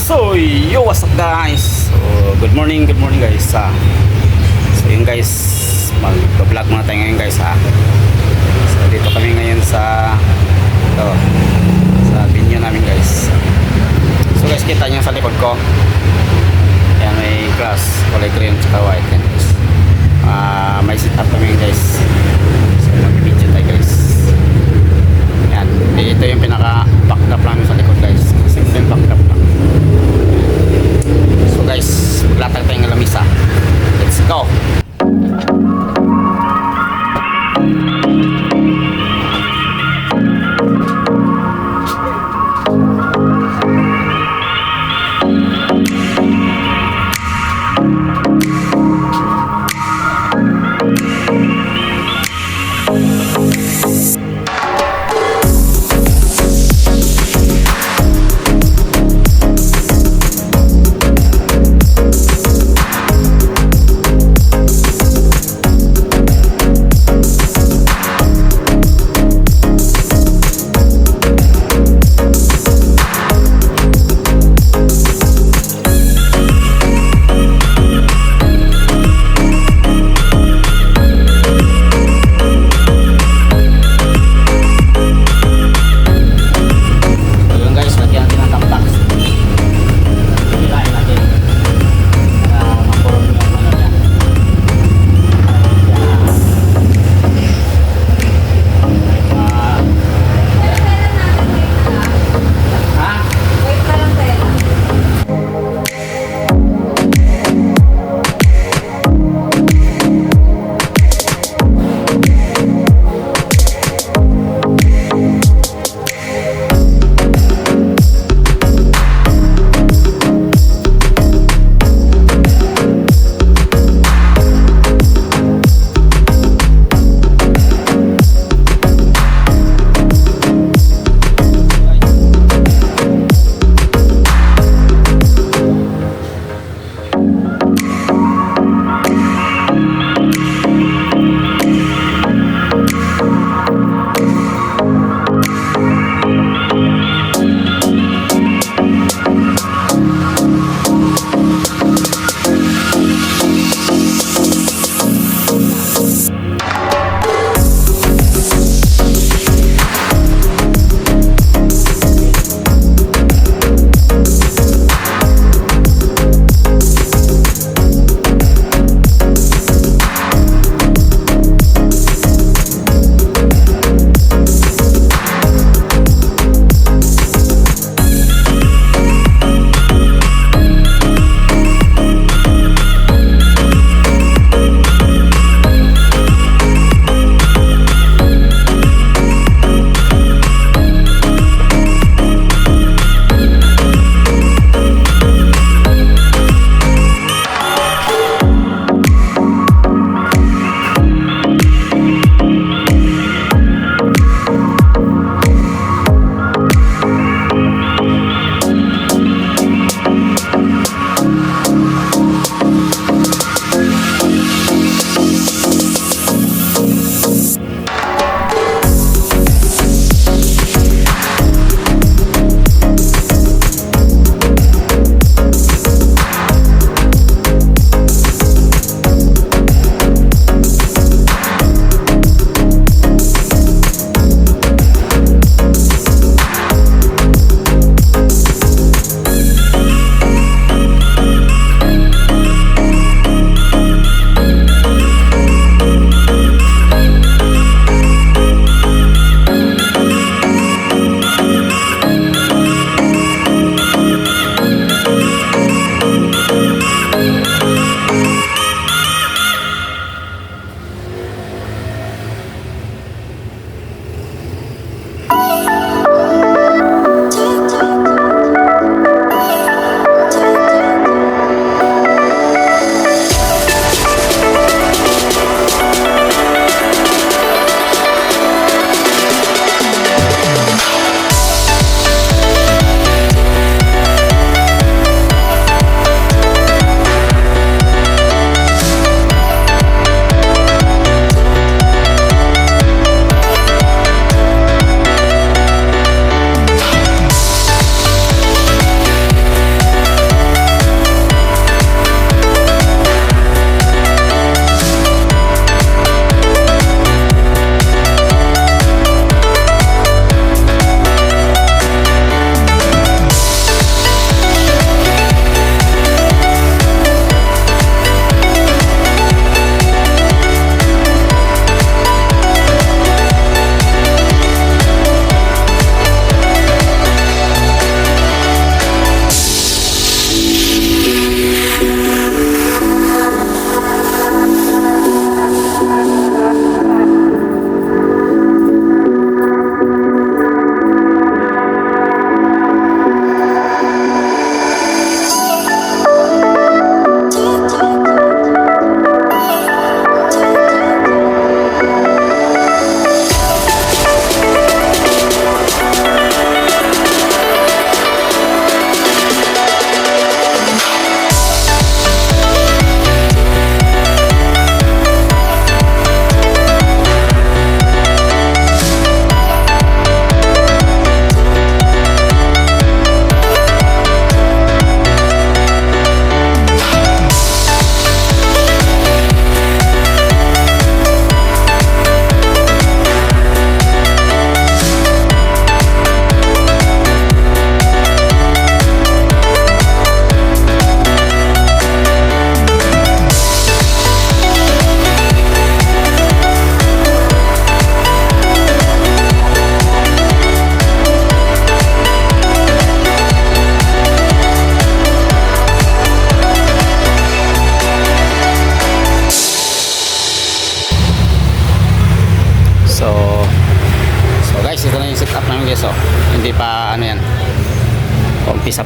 So, yo, what's up guys? So, good morning guys. So yun guys, mag-vlog muna tayo ngayon guys ha. So, dito kami ngayon sa venue namin guys. So guys, kita nyo sa likod ko. Yan, may glass, kulay green at white yan guys. May sit up kami guys. So, mag-video tayo guys. Yan, ito yung pinaka-backdrop namin sa likod guys. Simple backdrop lang. So guys, maglatag tayo ng lamisa. Let's go!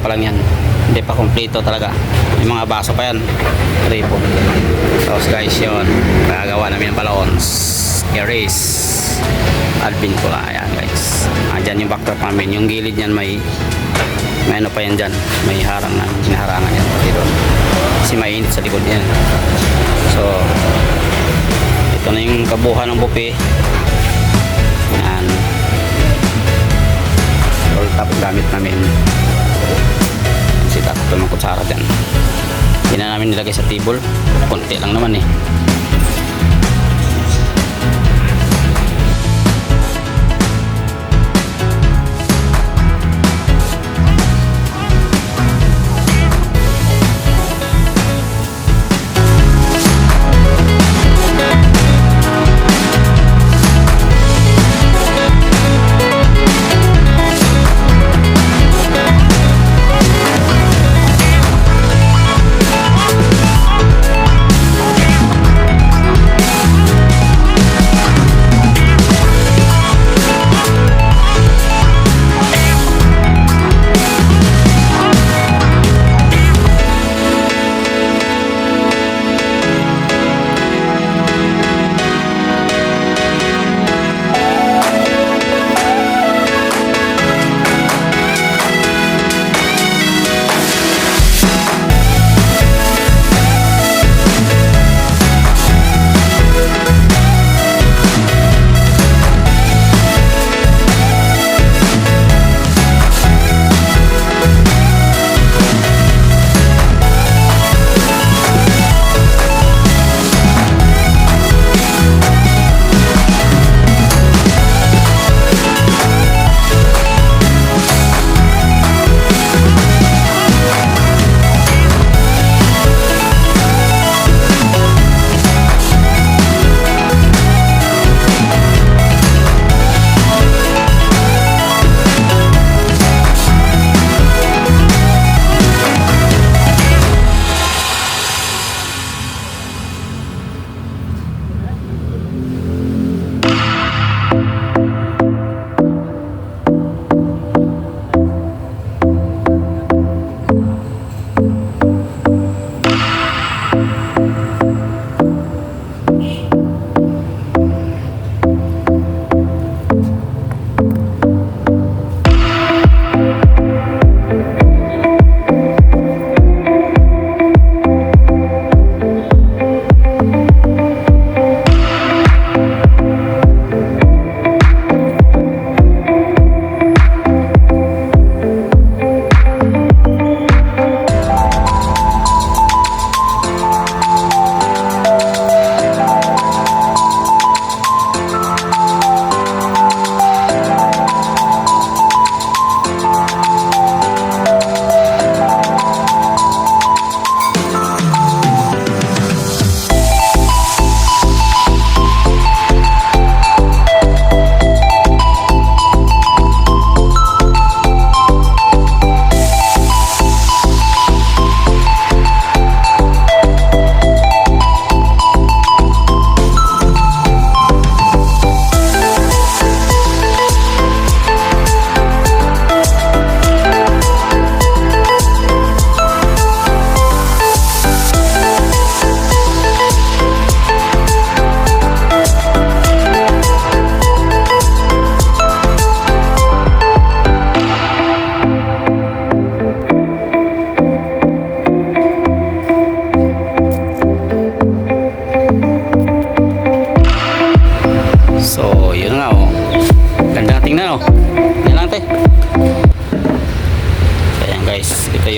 pa lang yan. Hindi pa kompleto talaga. May mga baso pa yan. Ripo. Tapos guys, yun. Gagawa namin ng balloons. Erase. Alvin ko lang. Ayan guys. Dyan yung backdrop namin. Yung gilid yan may ano pa yan dyan. May harang na. Hinaharangan yan. Dito. Kasi mainit sa likod yan. So, ito na yung kabuhan ng bupi. Ayan. Roll top gamit namin. Sita ko ng kutsara dyan. Hindi na namin nilagay sa table. Konti lang naman eh.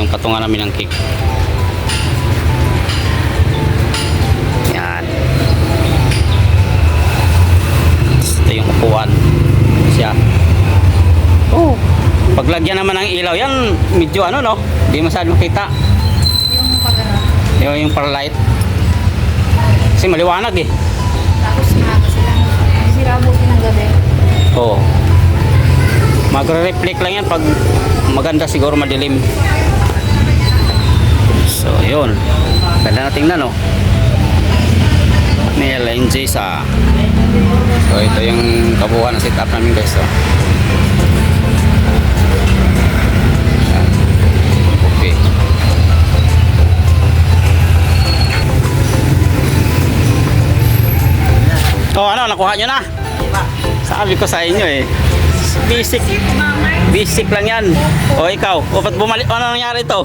yung patungan namin ng cake. Yan. Ito yung upuan siya. Oh, paglagyan naman ng ilaw yan, medyo ano no, hindi masyadong kita Yung pagano. yung paralight kasi maliwanag eh. Tapos maaga sila. Sira buti ng gabi. Oo. Magre-reflect lang yan pag maganda, siguro madilim. So, yun. Ganda na tingnan, no? Ni LNG sa... So, ito yung kabuuan ng setup namin, guys. So. nakuha nyo na? Sabi ko sa inyo eh. Basic. Basic lang yan. O ikaw, o ba't bumalik? Ano nangyari ito?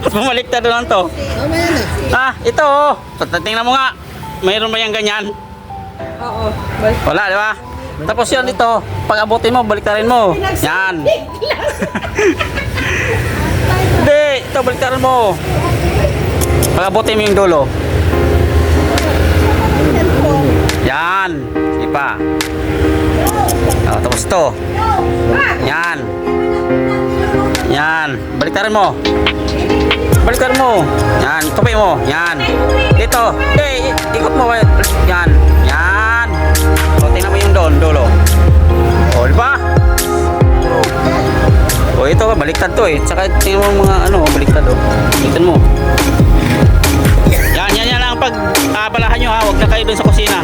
Ba't bumalik na doon to? Ah, ito oh. Tingnan mo nga. Mayroon ba yung ganyan? Oo. Wala, di ba? Tapos yun ito, pag abutin mo, baliktarin mo. Yan. Hindi, ito baliktarin mo. Pag abutin mo yung dulo. Yan. Sige pa. Oh, tapos ito. Yan. Yan. Baliktarin mo. Baliktarin mo. Yan. Tupi mo. Yan. Dito. Ikot mo. Yan. Yan. O, tingnan mo yung doon. Dulo. O, di ba? O, ito. Baliktad to eh. Tsaka tingnan mo mga ano. Baliktad o. Tingnan mo. Yan ang pag-abalahan nyo ha. Huwag na kayo dun sa kusina.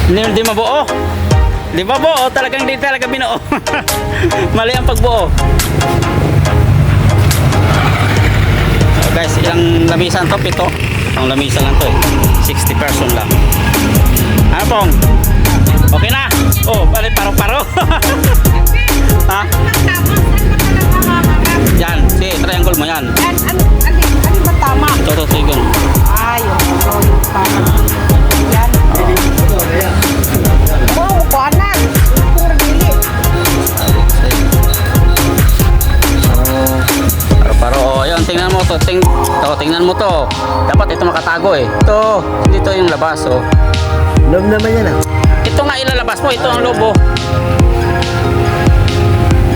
Hindi mabuo. Di ba buo? Talagang di talaga binuo. Mali ang pagbuo. So guys, ilang lamisan to? 7. Ang lamisan lang to eh. 60 person lang. Ano pong? Okay na? Oh, balik paro-paro. Ha? Yan, sige, triangle mo yan. Ano ba tama? Ito, sigon. Yung tama. Yan. Wow, kanan. Puro dili. Paro-paro. Oh, yun, tingnan mo to. Tingnan mo to. Dapat ito makatago eh. Ito, dito yung labas oh. Loob naman yan ah. Ito nga ilalabas mo, ito ang lobo.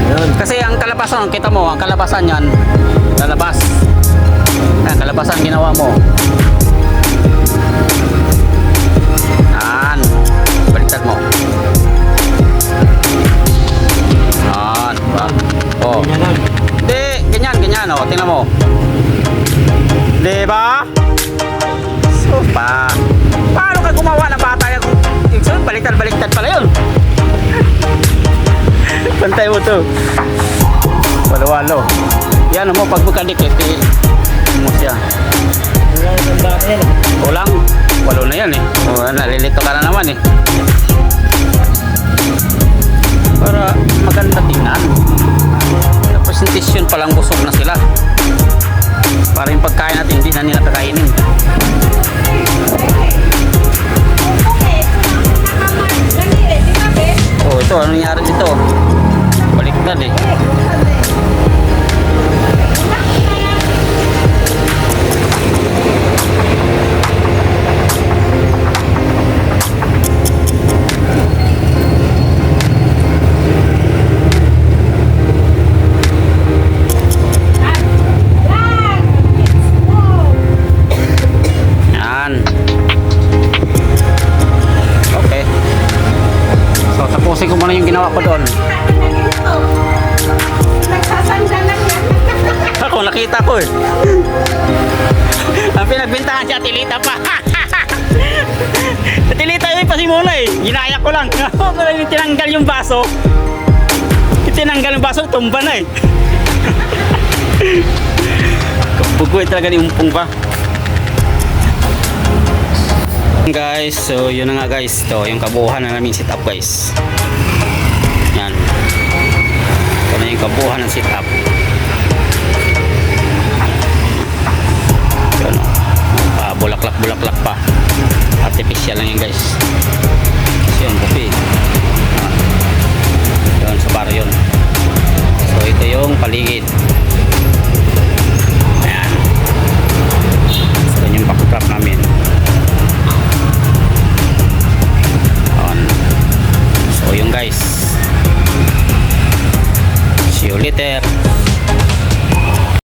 Yun. Kasi ang kalabasan, kita mo, ang kalabasan yan, lalabas. Ang kalabasan ginawa mo. Yan. Baliktad mo. Yan. Diba? Oh. Hindi, ganyan. Oh. Tingnan mo. Diba? So, paano ka gumawa ng bata yan? So, baliktad pala yun. Pantay mo to. Walo-walo. Yan mo, pag bukadikit, mo siya. Kulang. 8 na yan eh. O, nalilito ka na naman eh. Para maganda tingnan. Sa presentation palang busog na sila. Para yung pagkain natin, hindi na nila kakainin. Oh, ito, ano nangyari dito? Baliktad eh. Yan. Okay. So, tapusin ko muna yung ginawa ko doon. Ako, nakita ko eh. Ang pinagbintahan si Atilita pa. Atilita yun pa simula eh. Ginaya ko lang. Tinanggal yung baso. Tinanggal yung baso, tumba na eh. Kabugoy talaga ni Umpong pa. Guys, so yun na nga guys. Ito, yung kabuuhan na namin sit up guys. Yan. Ito na yung kabuuhan ng sit up. Yun o. Bulaklak pa. Artificial lang yan guys. Kasi yun, bupi. Yun, sa bar yun. So ito yung paligid.